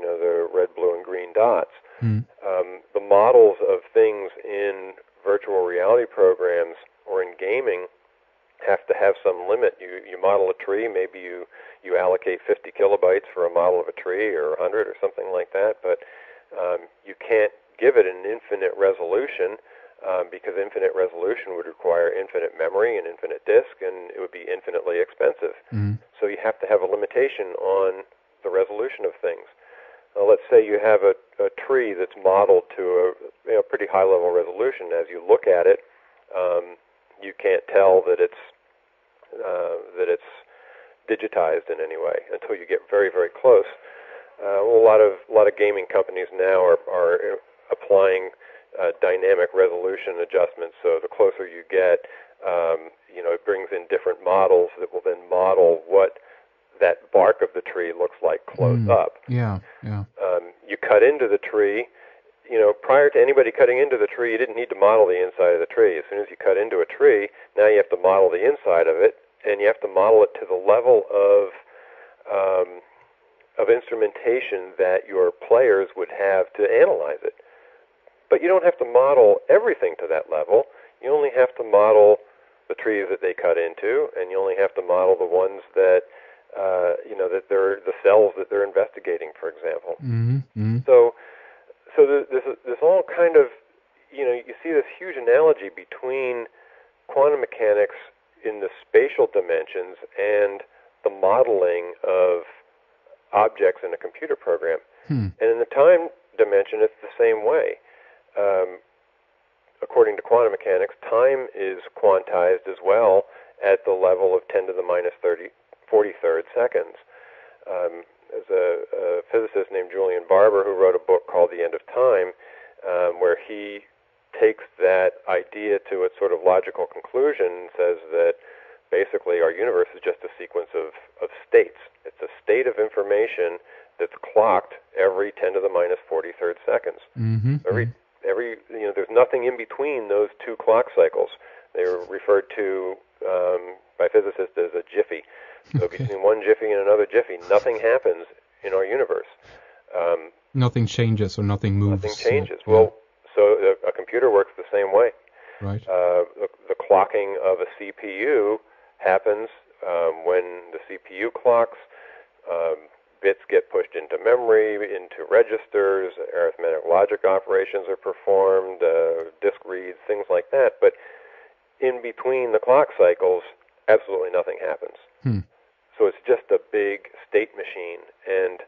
the red, blue, and green dots. Mm. The models of things in virtual reality programs or in gaming have to have some limit. You model a tree, maybe you allocate 50 kilobytes for a model of a tree, or 100 or something like that, but you can't give it an infinite resolution, because infinite resolution would require infinite memory and infinite disk, and it would be infinitely expensive. Mm. So you have to have a limitation on the resolution of things. Let's say you have a tree that's modeled to a pretty high-level resolution. As you look at it, you can't tell that it's digitized in any way until you get very, very close. A lot of gaming companies now are applying dynamic resolution adjustments. So the closer you get, it brings in different models that will then model what that bark of the tree looks like close up. Yeah. You cut into the tree. Prior to anybody cutting into the tree, you didn't need to model the inside of the tree. As soon as you cut into a tree, now you have to model the inside of it, and you have to model it to the level of instrumentation that your players would have to analyze it. But you don't have to model everything to that level. You only have to model the trees that they cut into, and you only have to model the ones that that they're the cells that they're investigating, for example. Mm-hmm. So this all kind of, you see this huge analogy between quantum mechanics in the spatial dimensions and the modeling of objects in a computer program. And in the time dimension, it's the same way. According to quantum mechanics, time is quantized as well at the level of 10 to the minus 43rd seconds. There's a physicist named Julian Barber who wrote a book called The End of Time, where he takes that idea to its sort of logical conclusion and says that basically our universe is just a sequence of states. It's a state of information that's clocked every 10 to the minus 43rd seconds. Mm-hmm. There's nothing in between those two clock cycles. They're referred to by physicists as a jiffy. So between one jiffy and another jiffy, nothing happens in our universe. Nothing changes or nothing moves. Nothing changes. Well, so a computer works the same way. Right. The clocking of a CPU happens when the CPU clocks. Bits get pushed into memory, into registers, arithmetic logic operations are performed, disk reads, things like that. But in between the clock cycles, absolutely nothing happens. So it's just a big state machine, and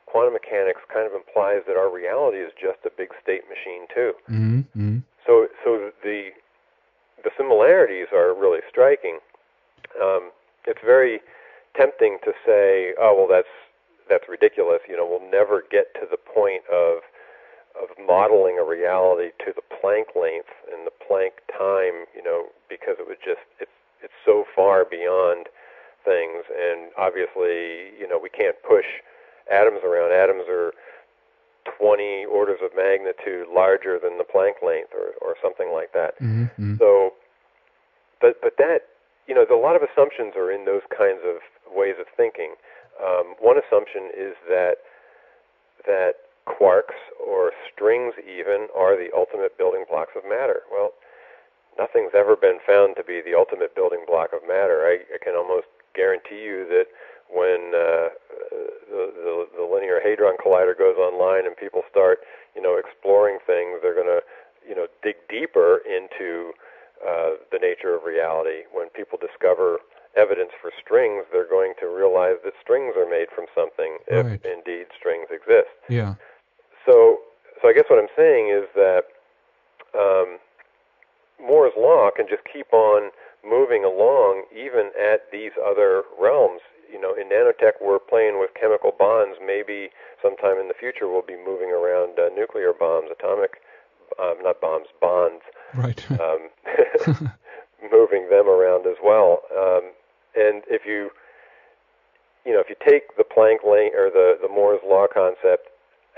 quantum mechanics kind of implies that our reality is just a big state machine too. Mm-hmm. So the similarities are really striking. It's very tempting to say, oh, well, that's ridiculous. We'll never get to the point of modeling a reality to the Planck length and the Planck time, because it would it's so far beyond things, and obviously, we can't push atoms around. Atoms are 20 orders of magnitude larger than the Planck length, or something like that. Mm-hmm. So, but that, a lot of assumptions are in those kinds of ways of thinking. One assumption is that quarks or strings even are the ultimate building blocks of matter. Well, nothing's ever been found to be the ultimate building block of matter. I can almost guarantee you that when the Linear Hadron Collider goes online and people start, exploring things, they're going to, dig deeper into the nature of reality. When people discover evidence for strings, they're going to realize that strings are made from something, if indeed strings exist. Yeah. So I guess what I'm saying is that Moore's law can just keep on moving along even at these other realms. In nanotech, we're playing with chemical bonds. Maybe sometime in the future we'll be moving around nuclear bombs, bonds. Right. Moving them around as well. And if you take the Planck length or the Moore's law concept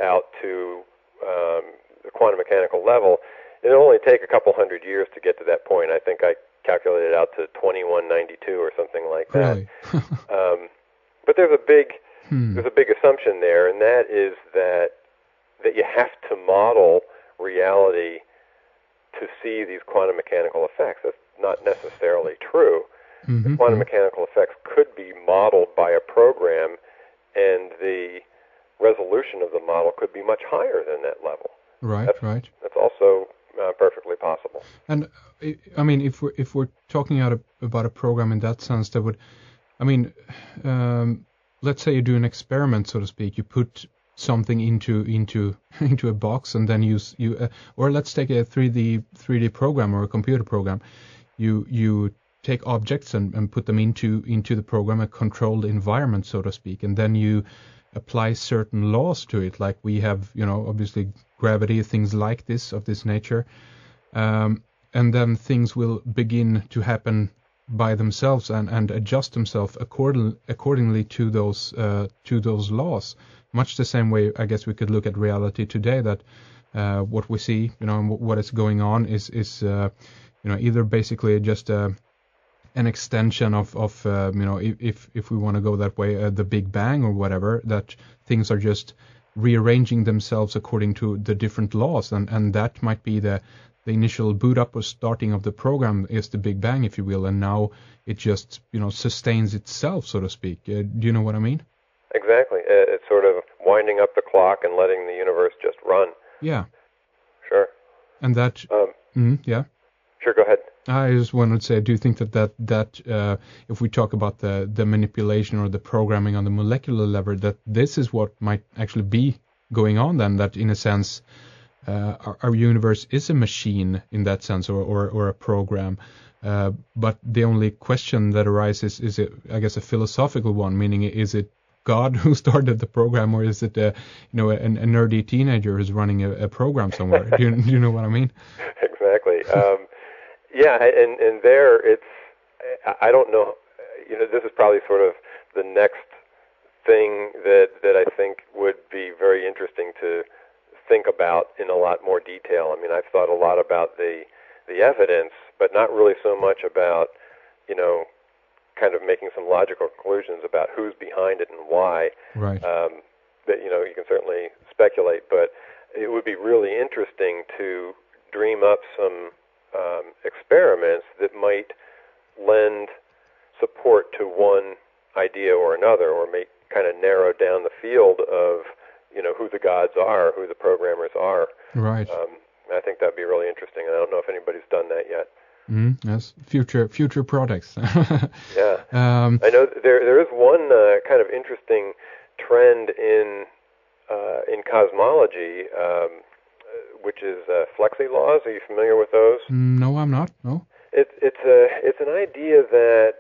out to the quantum mechanical level, it'll only take a couple hundred years to get to that point. I think I calculated out to 2192 or something like that. Really? But there's a big there's a big assumption there, and that is that you have to model reality to see these quantum mechanical effects. That's not necessarily true. The quantum mechanical effects could be modeled by a program, and the resolution of the model could be much higher than that level. Right, right. That's also perfectly possible. And I mean, if we're talking about a program in that sense, that would, I mean, let's say you do an experiment, so to speak. You put something into a box, and then you or let's take a 3D program or a computer program. You take objects and put them into the program, a controlled environment, so to speak, and then you apply certain laws to it, like we have, obviously gravity, things like this, of this nature, and then things will begin to happen by themselves and adjust themselves accordingly to those laws. Much the same way, I guess, we could look at reality today, that what we see, and what is going on is either basically just an extension of if we want to go that way, the Big Bang or whatever, that things are just rearranging themselves according to the different laws, and that might be the initial boot up or starting of the program is the Big Bang, if you will, and now it just sustains itself, so to speak. Do you know what I mean? Exactly. It's sort of winding up the clock and letting the universe just run. Yeah. Sure. And that. Yeah. Sure. Go ahead. I just wanted to say, do you think that if we talk about the manipulation or the programming on the molecular level, that this is what might actually be going on then, that in a sense our universe is a machine in that sense, or a program, but the only question that arises is it, I guess, a philosophical one, meaning, is it God who started the program, or is it a nerdy teenager who's running a program somewhere? do you know what I mean? Exactly. Yeah, and there it's, I don't know, this is probably sort of the next thing that I think would be very interesting to think about in a lot more detail. I mean, I've thought a lot about the evidence, but not really so much about, kind of making some logical conclusions about who's behind it and why. Right. That, you can certainly speculate, but it would be really interesting to dream up some experiments that might lend support to one idea or another, or make kind of narrow down the field of who the gods are, who the programmers are. Right. I think that'd be really interesting. I don't know if anybody's done that yet. Yes, future products. Yeah. I know there is one kind of interesting trend in cosmology, which is flexi laws. Are you familiar with those? No, I'm not. No. It's an idea that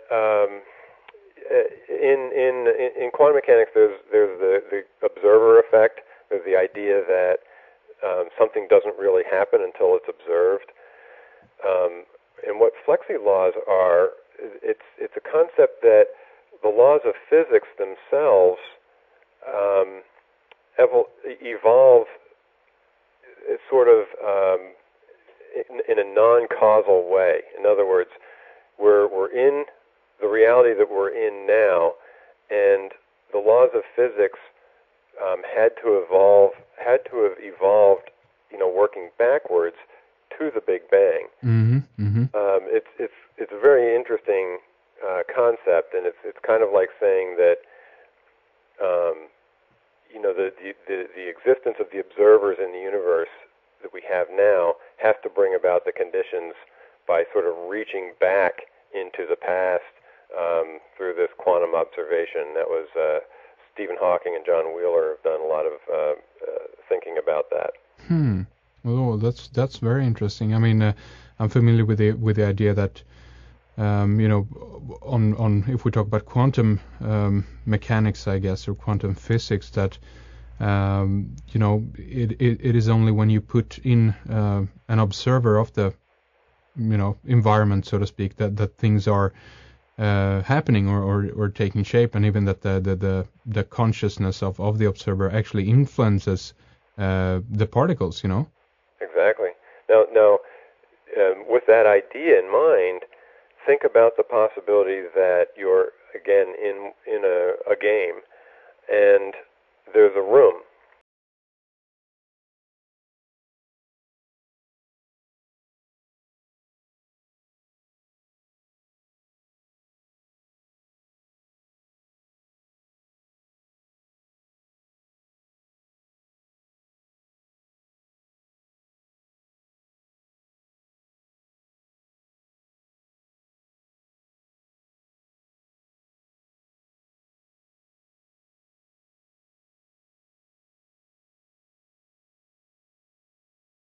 in quantum mechanics there's the observer effect. There's the idea that something doesn't really happen until it's observed. And what flexi laws are, it's a concept that the laws of physics themselves evolve sort of in a non-causal way. In other words, we're in the reality that we're in now, and the laws of physics had to have evolved, working backwards to the Big Bang. It's a very interesting concept, and it's kind of like saying that the existence of the observers in the universe that we have now has to bring about the conditions by sort of reaching back into the past through this quantum observation. That was Stephen Hawking and John Wheeler have done a lot of thinking about that. Oh, that's very interesting. I mean, I'm familiar with the idea that on if we talk about quantum mechanics, I guess, or quantum physics, that it is only when you put in an observer of the environment, so to speak, that things are happening or taking shape, and even that the consciousness of the observer actually influences the particles. Exactly. Now, with that idea in mind, think about the possibility that you're again in a game, and there's a room,